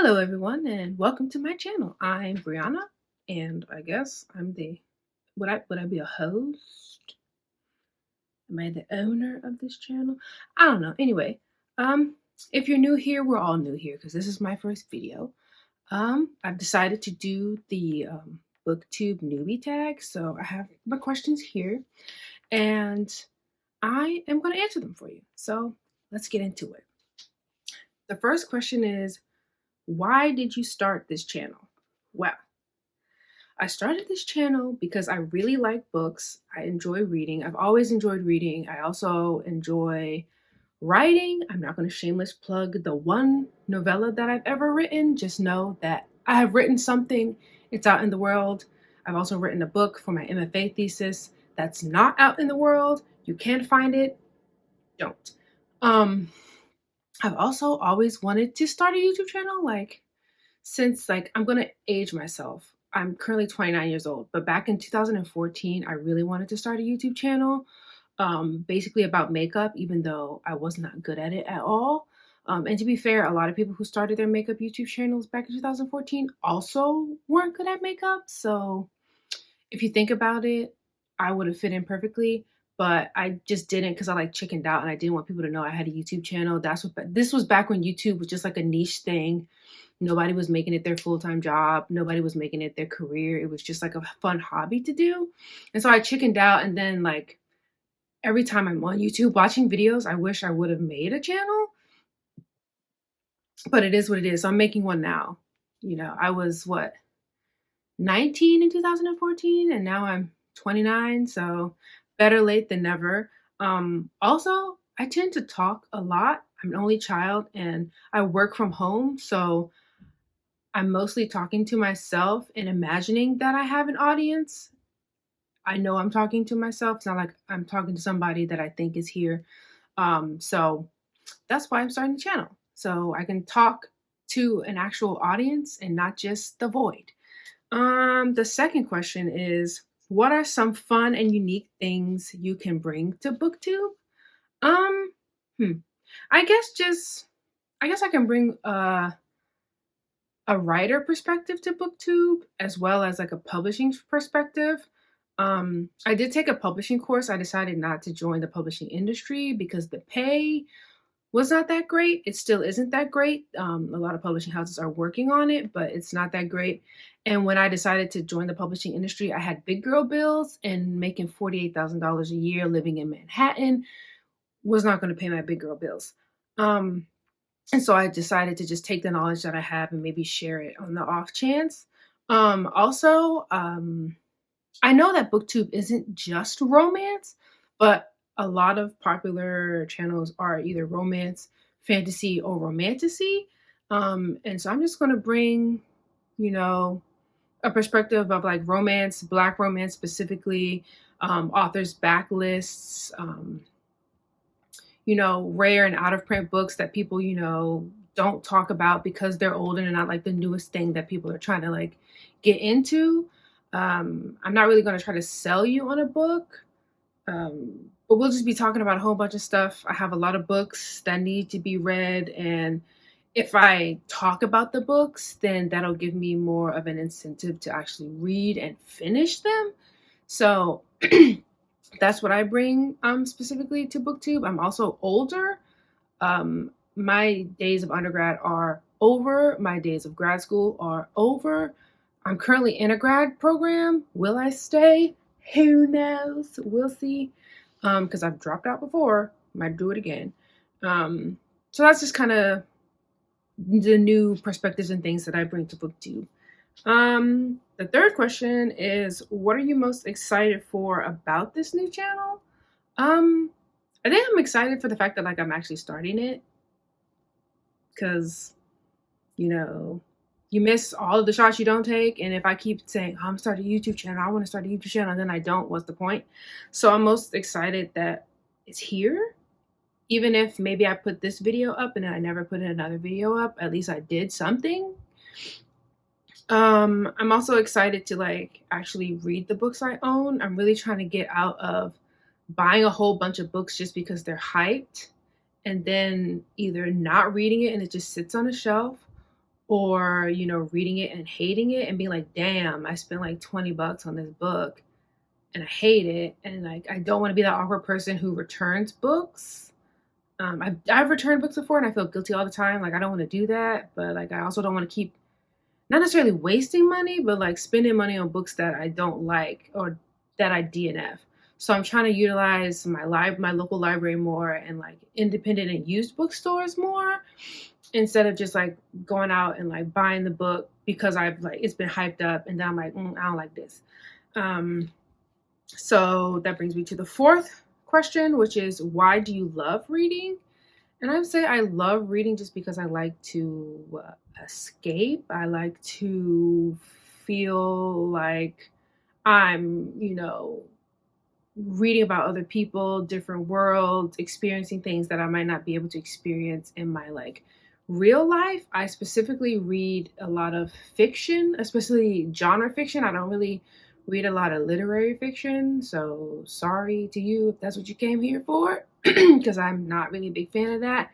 Hello everyone and welcome to my channel. I'm Brianna and I guess I'm the would I be a host? Am I the owner of this channel? I don't know. Anyway, um if you're new here, we're all new here because this is my first video. I've decided to do the BookTube newbie tag, so I have my questions here and I am going to answer them for you. So, let's get into it. The first question is, why did you start this channel? Well, I started this channel because I really like books. I enjoy reading. I've always enjoyed reading. I also enjoy writing. I'm not going to shameless plug the one novella that I've ever written. Just know that I have written something. It's out in the world. I've also written a book for my MFA thesis that's not out in the world. You can find it. Don't. Um, I've also always wanted to start a YouTube channel, since I'm gonna age myself. I'm currently 29 years old, but back in 2014, I really wanted to start a YouTube channel, basically about makeup, even though I was not good at it at all. And to be fair, a lot of people who started their makeup YouTube channels back in 2014 also weren't good at makeup. So if you think about it, I would have fit in perfectly, but I just didn't because I chickened out and I didn't want people to know I had a YouTube channel. This was back when YouTube was just like a niche thing. Nobody was making it their full-time job. Nobody was making it their career. It was just like a fun hobby to do. And so I chickened out, and then every time I'm on YouTube watching videos, I wish I would have made a channel, but it is what it is. So I'm making one now. I was 19 in 2014 and now I'm 29, so better late than never. Also, I tend to talk a lot. I'm an only child and I work from home, so I'm mostly talking to myself and imagining that I have an audience. I know I'm talking to myself. It's not like I'm talking to somebody that I think is here. So that's why I'm starting the channel. So I can talk to an actual audience and not just the void. The second question is, what are some fun and unique things you can bring to BookTube? Um, hmm. I guess I can bring a writer perspective to BookTube as well as a publishing perspective. I did take a publishing course. I decided not to join the publishing industry because the pay was not that great. It still isn't that great. A lot of publishing houses are working on it, but it's not that great. And when I decided to join the publishing industry, I had big girl bills, and making $48,000 a year living in Manhattan was not going to pay my big girl bills. And so I decided to just take the knowledge that I have and maybe share it on the off chance. I know that BookTube isn't just romance, but a lot of popular channels are either romance, fantasy, or romantasy. And so I'm just going to bring, you know, a perspective of romance, Black romance specifically, authors' backlists, rare and out of print books that people, don't talk about because they're old and they're not the newest thing that people are trying to get into. I'm not really going to try to sell you on a book, but we'll just be talking about a whole bunch of stuff. I have a lot of books that need to be read, and if I talk about the books, then that'll give me more of an incentive to actually read and finish them. So that's what I bring specifically to BookTube. I'm also older. My days of undergrad are over. My days of grad school are over. I'm currently in a grad program. Will I stay? Who knows? We'll see. Because I've dropped out before. Might do it again. So that's just kind of the new perspectives and things that I bring to BookTube. The third question is, what are you most excited for about this new channel? I think I'm excited for the fact that I'm actually starting it, because you miss all of the shots you don't take. And if I keep saying, I'm starting a YouTube channel, I want to start a YouTube channel, and then I don't, what's the point? So I'm most excited that it's here. Even if maybe I put this video up and then I never put another video up, at least I did something. I'm also excited to actually read the books I own. I'm really trying to get out of buying a whole bunch of books just because they're hyped and then either not reading it and it just sits on a shelf, or, you know, reading it and hating it and being like, damn, I spent like $20 on this book and I hate it. And like, I don't want to be that awkward person who returns books. I've returned books before and I feel guilty all the time. Like, I don't want to do that. But like, I also don't want to keep not necessarily wasting money, but like spending money on books that I don't like or that I DNF. So I'm trying to utilize my local library more and like independent and used bookstores more instead of just like going out and like buying the book because I've like it's been hyped up and then I'm like I don't like this. So that brings me to the fourth question, which is why do you love reading? And I would say I love reading just because I like to escape. I like to feel like I'm, you know, reading about other people, different worlds, experiencing things that I might not be able to experience in my like real life. I specifically read a lot of fiction, especially genre fiction. I don't really read a lot of literary fiction, so sorry to you if that's what you came here for, because I'm not really a big fan of that.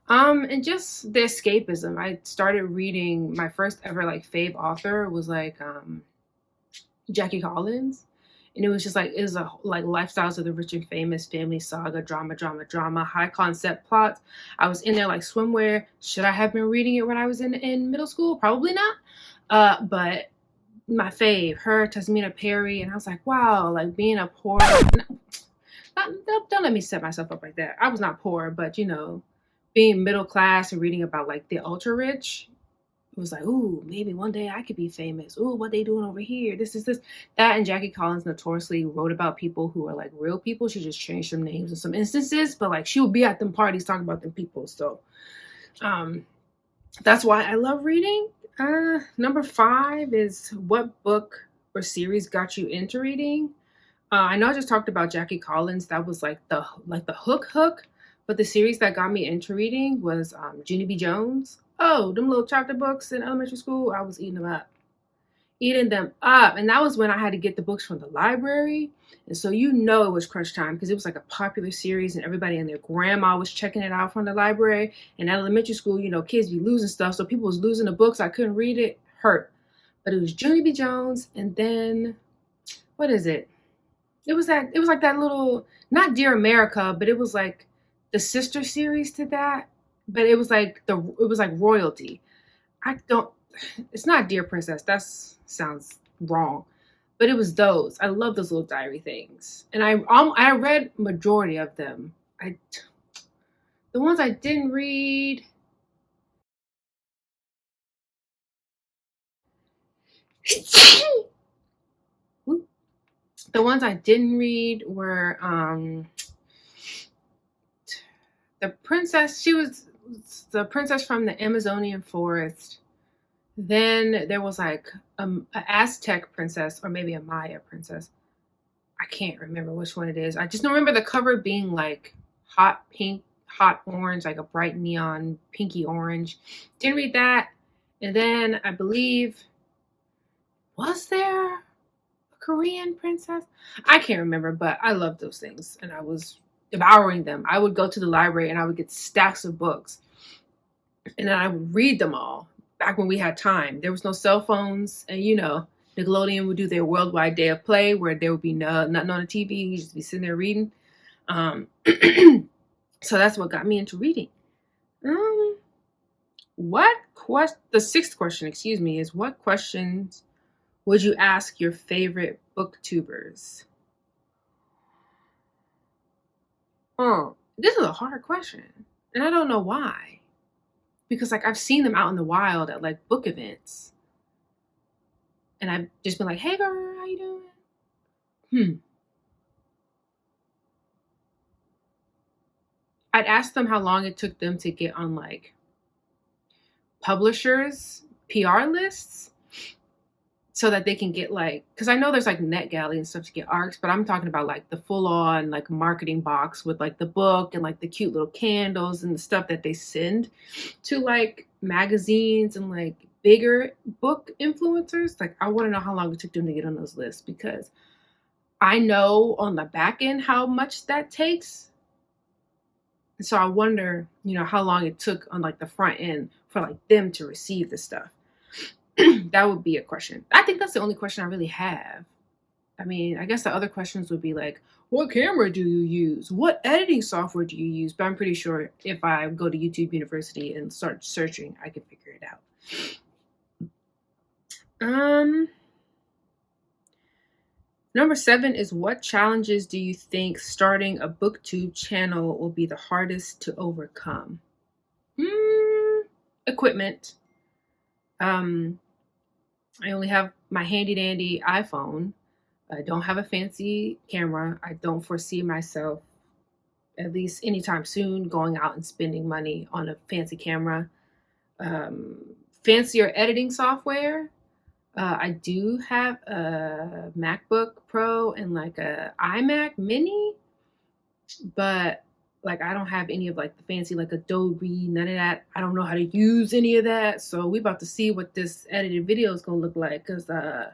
And just the escapism. I started reading my first ever like fave author was like Jackie Collins. And it was just like, it was a like lifestyles of the rich and famous, family saga, drama, high concept plots. I was in there like swimwear. Should I have been reading it when I was in middle school? Probably not. But my fave, her, Tasmina Perry, and I was like, wow, like being a poor, don't let me set myself up like that. I was not poor, but you know, being middle class and reading about like the ultra rich, it was like, ooh, maybe one day I could be famous. Ooh, what they doing over here? This. That and Jackie Collins notoriously wrote about people who are like real people. She just changed some names in some instances, but like she would be at them parties talking about them people. So that's why I love reading. Number 5 is what book or series got you into reading? I know I just talked about Jackie Collins. That was like the hook. But the series that got me into reading was Junie B. Jones. Oh, them little chapter books in elementary school, I was eating them up. And that was when I had to get the books from the library. And so you know it was crunch time because it was like a popular series and everybody and their grandma was checking it out from the library. And at elementary school, you know, kids be losing stuff. So people was losing the books. I couldn't read it. Hurt. But it was Junie B. Jones. And then, what is it? It was like that little, not Dear America, but it was like the sister series to that. But it was like royalty. It's not Dear Princess. That sounds wrong. But it was those. I love those little diary things. And I read majority of them. The ones I didn't read. The ones I didn't read were the princess. She was the princess from the Amazonian forest. Then there was like an Aztec princess or maybe a Maya princess. I can't remember which one it is. I just remember the cover being like hot pink, hot orange, like a bright neon pinky orange. Didn't read that. And then I believe, was there a Korean princess? I can't remember, but I loved those things and I was devouring them. I would go to the library and I would get stacks of books and then I would read them all. Back when we had time, there was no cell phones, and you know, Nickelodeon would do their worldwide day of play where there would be nothing on the TV. You just be sitting there reading. So that's what got me into reading. The 6th question, excuse me, is what questions would you ask your favorite booktubers? This is a hard question, and I don't know why. Because like I've seen them out in the wild at like book events. And I've just been like, hey girl, how you doing? I'd ask them how long it took them to get on like publishers' PR lists so that they can get like, because I know there's like NetGalley and stuff to get ARCs, but I'm talking about like the full on like marketing box with like the book and like the cute little candles and the stuff that they send to like magazines and like bigger book influencers. Like I want to know how long it took them to get on those lists because I know on the back end how much that takes. So I wonder, how long it took on like the front end for like them to receive the stuff. That would be a question. I think that's the only question I really have. I mean, I guess the other questions would be like, what camera do you use? What editing software do you use? But I'm pretty sure if I go to YouTube University and start searching, I can figure it out. Number 7 is, what challenges do you think starting a BookTube channel will be the hardest to overcome? Equipment. I only have my handy dandy iPhone. I don't have a fancy camera. I don't foresee myself, at least anytime soon, going out and spending money on a fancy camera. Fancier editing software. I do have a MacBook Pro and like a iMac Mini, but like I don't have any of like the fancy like Adobe, none of that. I don't know how to use any of that. So we about to see what this edited video is gonna look like, because the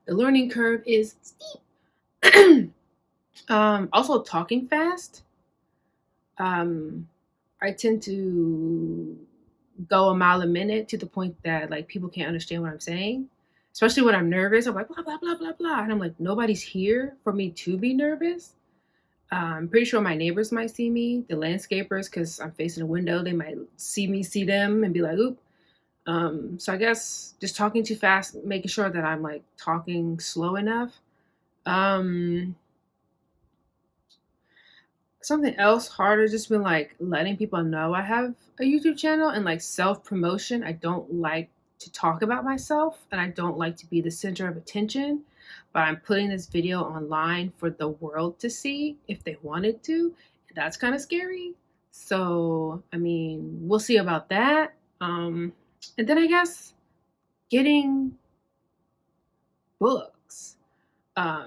learning curve is steep. Also talking fast. I tend to go a mile a minute to the point that like people can't understand what I'm saying, especially when I'm nervous. I'm like blah blah blah blah blah, and I'm like, nobody's here for me to be nervous. I'm pretty sure my neighbors might see me, the landscapers, because I'm facing a window. They might see me, see them, and be like, oop. So I guess just talking too fast, making sure that I'm like talking slow enough. Something else harder, just been like letting people know I have a YouTube channel, and like self-promotion. I don't like to talk about myself, and I don't like to be the center of attention, but I'm putting this video online for the world to see if they wanted to. That's kind of scary. So, I mean, we'll see about that. And then I guess getting books. I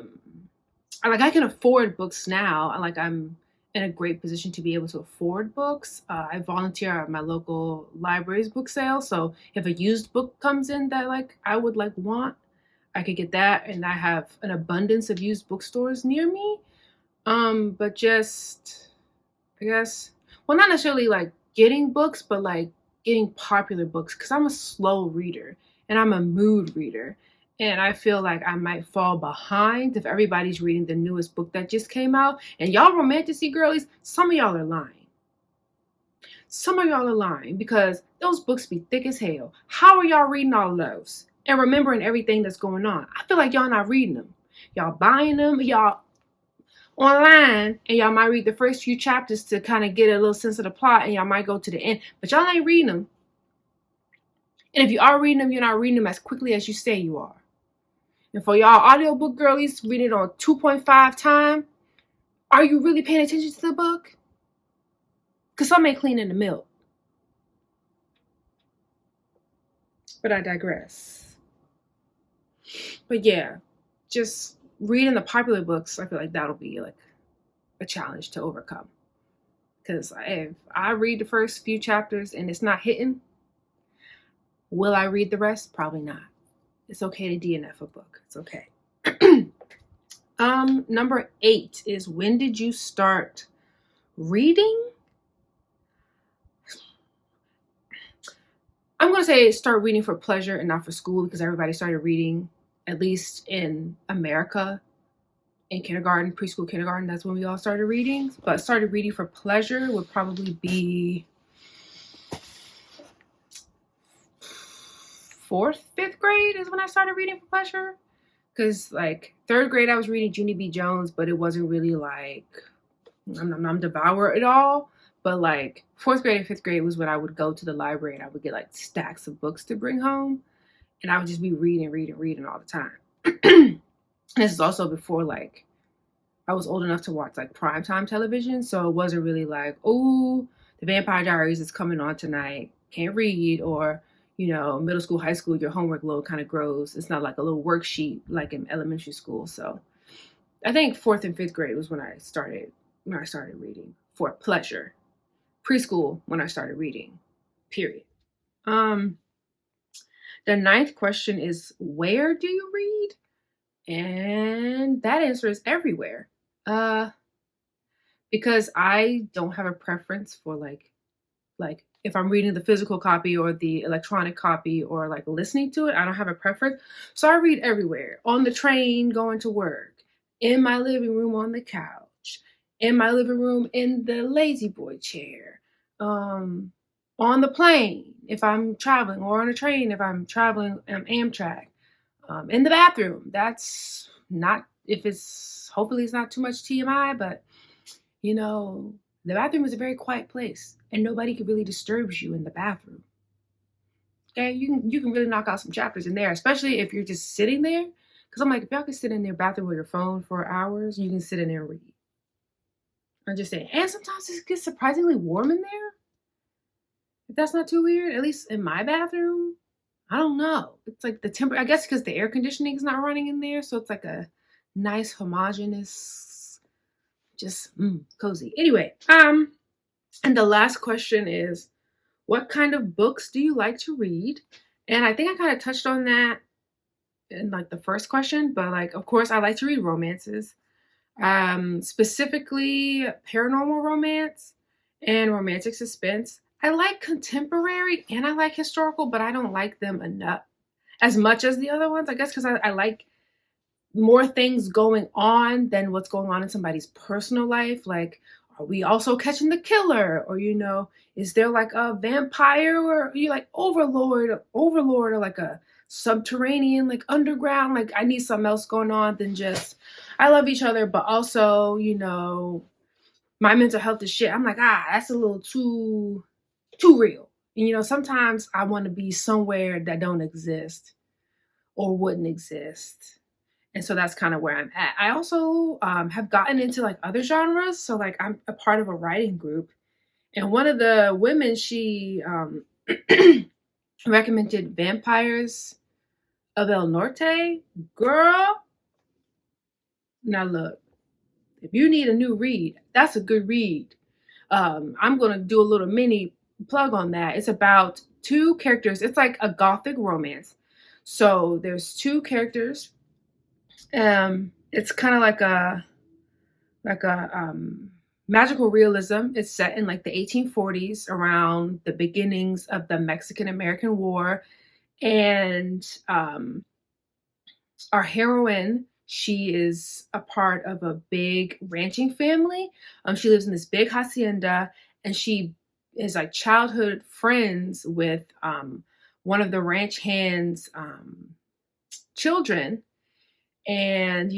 can afford books now. I'm in a great position to be able to afford books. I volunteer at my local library's book sale, so if a used book comes in that like I would like want, I could get that, and I have an abundance of used bookstores near me. But just, I guess, well, not necessarily like getting books, but like getting popular books, because I'm a slow reader and I'm a mood reader. And I feel like I might fall behind if everybody's reading the newest book that just came out. And y'all romanticy girlies, some of y'all are lying. Some of y'all are lying, because those books be thick as hell. How are y'all reading all of those and remembering everything that's going on? I feel like y'all not reading them. Y'all buying them, y'all online, and y'all might read the first few chapters to kind of get a little sense of the plot, and y'all might go to the end, but y'all ain't reading them. And if you are reading them, you're not reading them as quickly as you say you are. And for y'all audiobook girlies reading it on 2.5 time, are you really paying attention to the book? Because some ain't cleaning the milk. But I digress. But yeah, just reading the popular books, I feel like that'll be like a challenge to overcome. Because if I read the first few chapters and it's not hitting, will I read the rest? Probably not. It's okay to DNF a book. It's okay. Number 8 is, when did you start reading? I'm going to say start reading for pleasure and not for school, because everybody started reading, at least in America, in kindergarten, preschool, kindergarten. That's when we all started reading. But started reading for pleasure would probably be 4th, 5th grade is when I started reading for pleasure. Because like 3rd grade, I was reading Junie B. Jones, but it wasn't really like I'm devour it all. But like 4th grade and 5th grade was when I would go to the library and I would get like stacks of books to bring home, and I would just be reading all the time. And this is also before like I was old enough to watch like primetime television, so it wasn't really like, oh, The Vampire Diaries is coming on tonight, can't read, or middle school, high school, your homework load kind of grows. It's not like a little worksheet like in elementary school. So I think 4th and 5th grade was when I started reading for pleasure. Preschool, when I started reading, period. The 9th question is, where do you read? And that answer is everywhere. because I don't have a preference for like if I'm reading the physical copy or the electronic copy or like listening to it, I don't have a preference. So I read everywhere. On the train going to work, in my living room on the couch, in my living room in the lazy boy chair, on the plane if I'm traveling, or on a train if I'm traveling Amtrak, in the bathroom. That's not, if it's, hopefully it's not too much TMI, but you know, the bathroom is a very quiet place and nobody can really disturb you in the bathroom. Okay, you can really knock out some chapters in there, especially if you're just sitting there. Because I'm like, if y'all can sit in their bathroom with your phone for hours, you can sit in there and read. I'm just saying. And sometimes it gets surprisingly warm in there. If that's not too weird, at least in my bathroom, I don't know. It's like the temper. I guess because the air conditioning is not running in there, so it's like a nice homogeneous, just cozy. Anyway, and the last question is, what kind of books do you like to read? And I think I kind of touched on that in like the first question, but like, of course, I like to read romances, specifically paranormal romance and romantic suspense. I like contemporary and I like historical, but I don't like them enough as much as the other ones, I guess, because I like more things going on than what's going on in somebody's personal life. Like, are we also catching the killer? Or, is there like a vampire, or you like overlord, or like a subterranean, like underground? Like, I need something else going on than just I love each other, but also, my mental health is shit. I'm like, that's a little too real. And sometimes I want to be somewhere that don't exist or wouldn't exist. And so that's kind of where I'm at. I also have gotten into like other genres. So like I'm a part of a writing group. And one of the women, she recommended Vampires of El Norte. Girl, now look, if you need a new read, that's a good read. I'm going to do a little mini plug on that. It's about two characters. It's like a gothic romance. So there's two characters. It's kind of like a magical realism. It's set in like the 1840s, around the beginnings of the Mexican-American War. And our heroine, she is a part of a big ranching family. She lives in this big hacienda, and she is like childhood friends with one of the ranch hands' children. And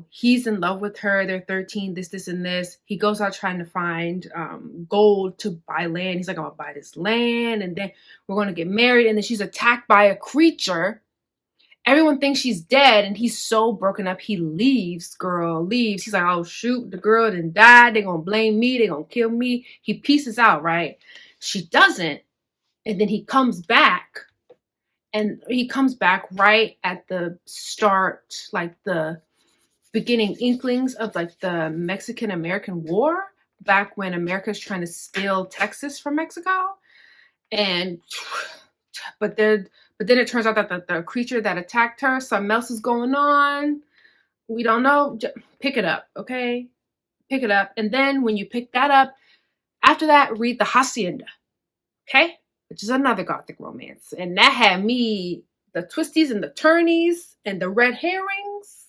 he's in love with her. They're 13, this and this. He goes out trying to find gold to buy land. He's like, I'm gonna buy this land, and then we're gonna get married. And then she's attacked by a creature. Everyone thinks she's dead, and he's so broken up, he leaves. He's like, oh shoot, the girl didn't die. They're gonna blame me. They're gonna kill me. He pieces out, right? She doesn't. And then he comes back. And he comes back right at the start, like the beginning inklings of like the Mexican-American War, back when America's trying to steal Texas from Mexico. And but then it turns out that the creature that attacked her, something else is going on. We don't know. Just pick it up, okay? Pick it up. And then when you pick that up, after that, read The Hacienda, okay? Which is another gothic romance. And that had me, the twisties and the turnies and the red herrings.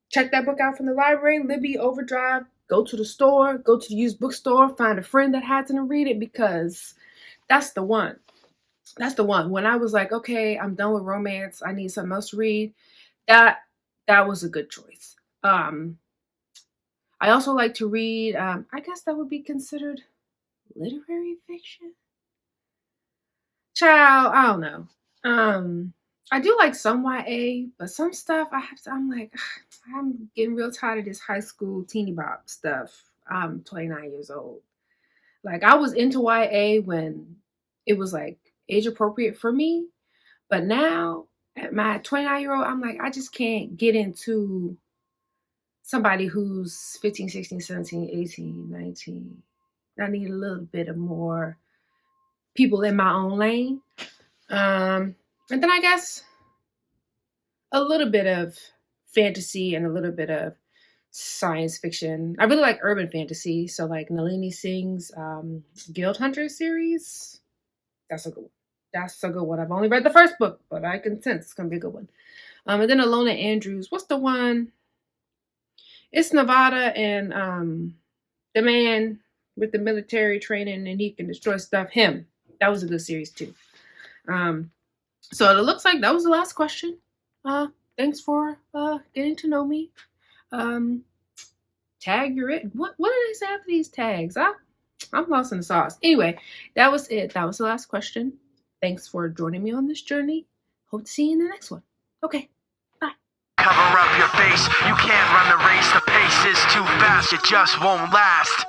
Check that book out from the library, Libby, Overdrive. Go to the store, go to the used bookstore, find a friend that has it and read it, because that's the one. That's the one. When I was like, okay, I'm done with romance, I need something else to read, that was a good choice. I also like to read, I guess that would be considered literary fiction. Child, I don't know. I do like some YA, but some stuff I'm like, I'm getting real tired of this high school teeny bop stuff. I'm 29 years old. Like, I was into YA when it was like age appropriate for me, but now at my 29-year-old, I'm like, I just can't get into somebody who's 15, 16, 17, 18, 19. I need a little bit of more people in my own lane. And then I guess a little bit of fantasy and a little bit of science fiction. I really like urban fantasy, so like Nalini Singh's Guild Hunter series. That's a good one. That's a good one. I've only read the first book, but I can sense it's gonna be a good one. And then Alona Andrews. What's the one? It's Nevada and the man with the military training and he can destroy stuff. Him. That was a good series too. So it looks like that was the last question. Thanks for getting to know me. Tag you're it. What did I say after these tags? I'm lost in the sauce. Anyway, that was it. That was the last question. Thanks for joining me on this journey. Hope to see you in the next one. Okay, bye. Cover up your face, you can't run the race, the pace is too fast, it just won't last.